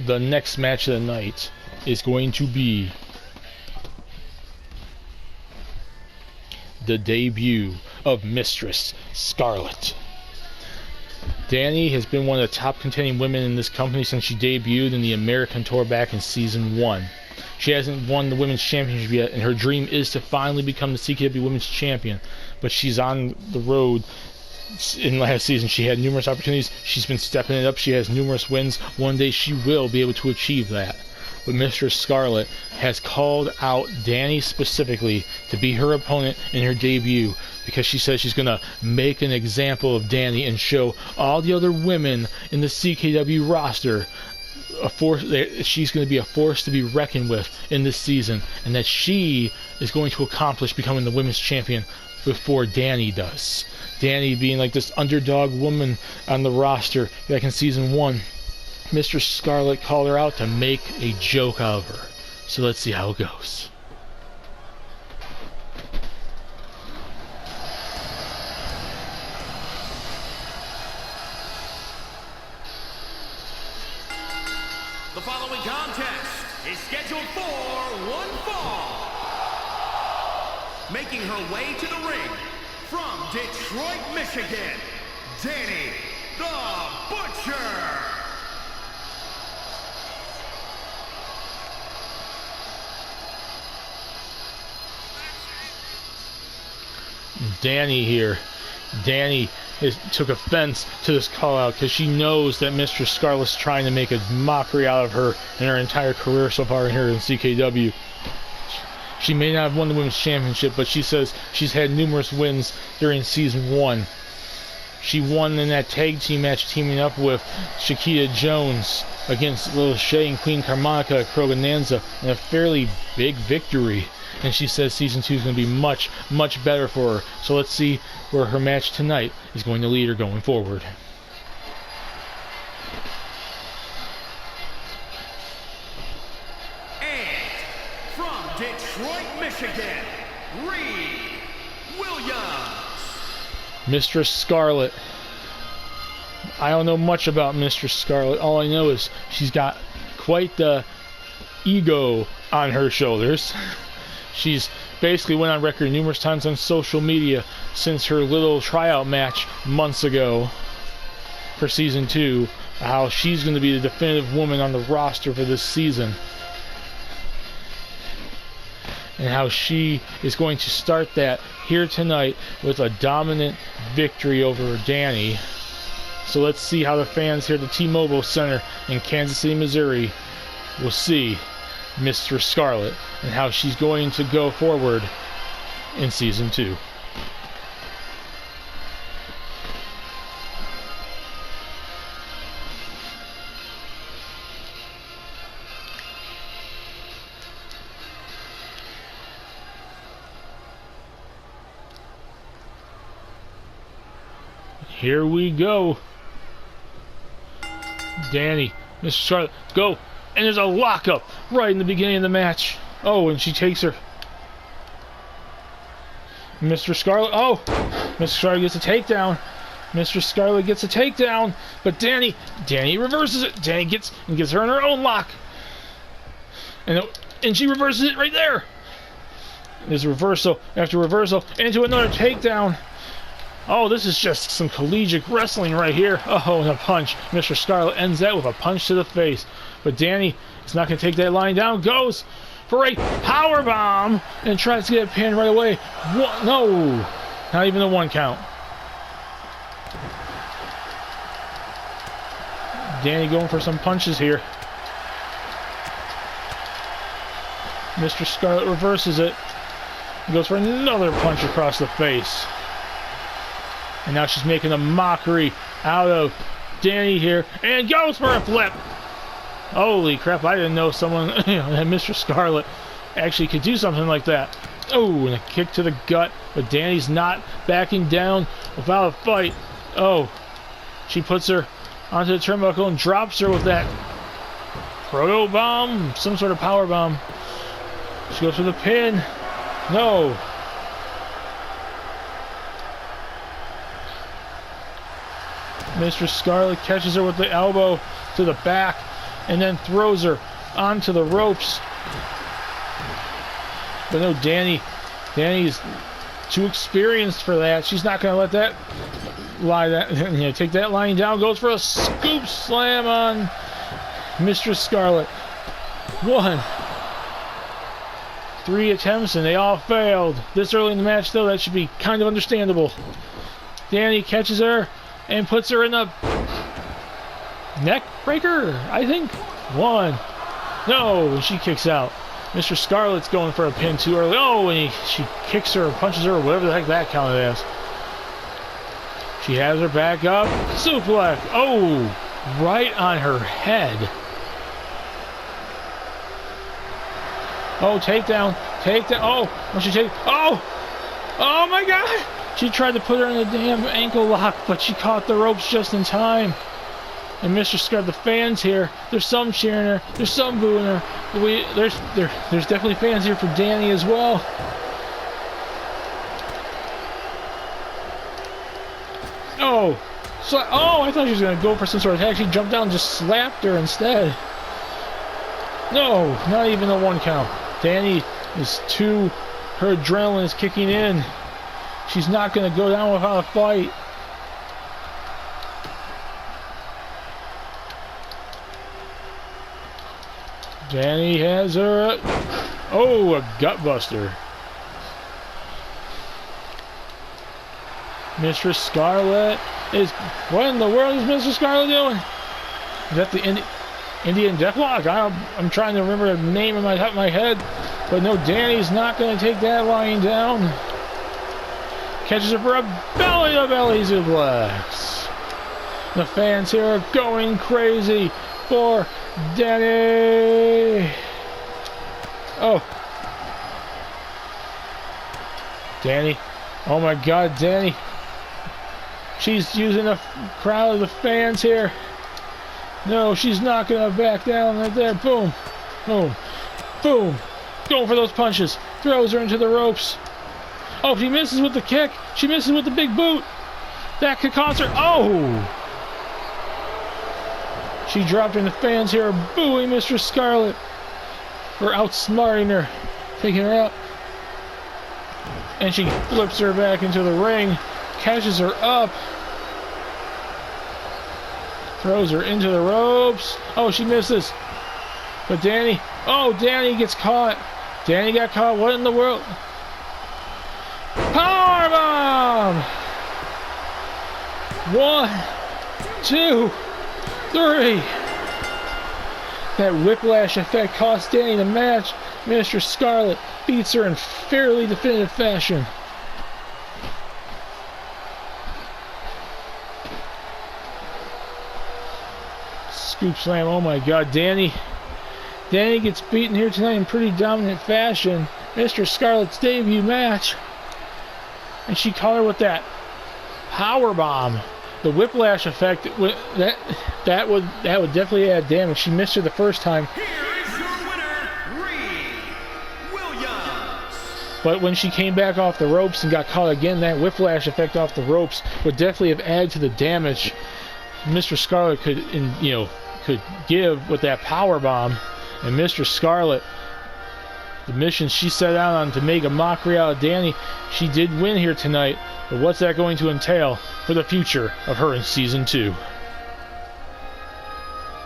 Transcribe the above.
the next match of the night is going to be the debut of Mistress Skarrlet. Dani has been one of the top contending women in this company since she debuted in the American Tour back in Season 1. She hasn't won the Women's Championship yet, and her dream is to finally become the CKW Women's Champion. But she's on the road. In last season, she had numerous opportunities. She's been stepping it up. She has numerous wins. One day she will be able to achieve that. But Mistress Skarrlet has called out Dani specifically to be her opponent in her debut because she says she's going to make an example of Dani and show all the other women in the CKW roster a force. She's going to be a force to be reckoned with in this season, and that she is going to accomplish becoming the women's champion before Dani does. Dani being like this underdog woman on the roster back in Season 1. Mistress Skarrlet called her out to make a joke out of her. So let's see how it goes. The following contest is scheduled for one fall. Making her way to the ring from Detroit, Michigan, Dani the Butcher. Dani here. Dani took offense to this call out because she knows that Mistress Skarrlet's trying to make a mockery out of her in her entire career so far here in CKW. She may not have won the Women's Championship, but she says she's had numerous wins during Season 1. She won in that tag team match teaming up with Shakita Jones against Lil Shay and Queen Carmonica at Krogananza in a fairly big victory. And she says Season 2 is going to be much, much better for her. So let's see where her match tonight is going to lead her going forward. And from Detroit, Michigan, Reed Williams. Mistress Skarrlet. I don't know much about Mistress Skarrlet. All I know is she's got quite the ego on her shoulders. She's basically went on record numerous times on social media since her little tryout match months ago for Season 2, how she's going to be the definitive woman on the roster for this season. And how she is going to start that here tonight with a dominant victory over Dani. So let's see how the fans here at the T-Mobile Center in Kansas City, Missouri will see Mistress Skarrlet and how she's going to go forward in Season 2. Here we go. Dani, Mistress Skarrlet, go. And there's a lockup right in the beginning of the match. Oh, and she takes her. Mistress Skarrlet. Oh, Mistress Skarrlet gets a takedown. Mistress Skarrlet gets a takedown. But Dani reverses it. Dani gets her in her own lock. And she reverses it right there. There's a reversal after reversal into another takedown. Oh, this is just some collegiate wrestling right here. Oh, and a punch. Mistress Skarrlet ends that with a punch to the face. But Dani is not going to take that line down. Goes for a power bomb and tries to get it pinned right away. No, not even a one count. Dani going for some punches here. Mistress Skarrlet reverses it. Goes for another punch across the face. And now she's making a mockery out of Dani here. And goes for a flip. Holy crap, I didn't know someone, that Mistress Skarrlet actually could do something like that. Oh, and a kick to the gut. But Dani's not backing down without a fight. Oh, she puts her onto the turnbuckle and drops her with that proto bomb, some sort of power bomb. She goes for the pin. No. Mistress Skarrlet catches her with the elbow to the back. and then throws her onto the ropes. But no, Dani's too experienced for that. She's not going to let that take that lying down. Goes for a scoop slam on Mistress Skarrlet. 3 attempts and they all failed. This early in the match, though, that should be kind of understandable. Dani catches her and puts her in the neck breaker, I think. 1. No, she kicks out. Mr. Skarrlet's going for a pin too early. Oh, and she kicks her, punches her, whatever the heck that counted as. She has her back up. Suplex. Oh, right on her head. Oh, takedown. Takedown. Oh, she take. Oh! Oh my God! She tried to put her in a damn ankle lock, but she caught the ropes just in time. And Mr. Skarrlet, the fans here, there's some cheering her, there's some booing her. There's definitely fans here for Dani as well. Oh! Oh, I thought she was going to go for some sort of attack. She jumped down and just slapped her instead. No, not even a 1 count. Dani is her adrenaline is kicking in. She's not going to go down without a fight. Dani has her. Oh, a gutbuster. Mistress Skarrlet is. What in the world is Mistress Skarrlet doing? Is that the Indian Deathlock? I'm trying to remember the name in my top of my head, but no, Dani's not going to take that lying down. Catches her for a belly-to-belly suplex. The fans here are going crazy for Dani. Oh, Dani! Oh my God, Dani! She's using the crowd of the fans here. No, she's not gonna back down right there. Boom, boom, boom. Going for those punches. Throws her into the ropes. Oh, she misses with the kick. She misses with the big boot. That could cost her. Oh! She dropped her, and the fans here are booing Mistress Skarrlet for outsmarting her, taking her out. And she flips her back into the ring, catches her up, throws her into the ropes. Oh, she misses. But Dani, Dani gets caught. Dani got caught. What in the world? Powerbomb! 1, 2, 3. That whiplash effect cost Dani the match. Mistress Skarrlet beats her in fairly definitive fashion. Scoop slam. Oh my God, Dani gets beaten here tonight in pretty dominant fashion. Mistress Skarrlet's debut match, and she caught her with that power bomb. The whiplash effect, that would definitely add damage. She missed her the first time. Here is your winner, Williams. But when she came back off the ropes and got caught again, that whiplash effect off the ropes would definitely have added to the damage Mr. Skarrlet could give with that power bomb. And Mr. Skarrlet, the mission she set out on to make a mockery out of Dani, she did win here tonight. But what's that going to entail for the future of her in Season 2?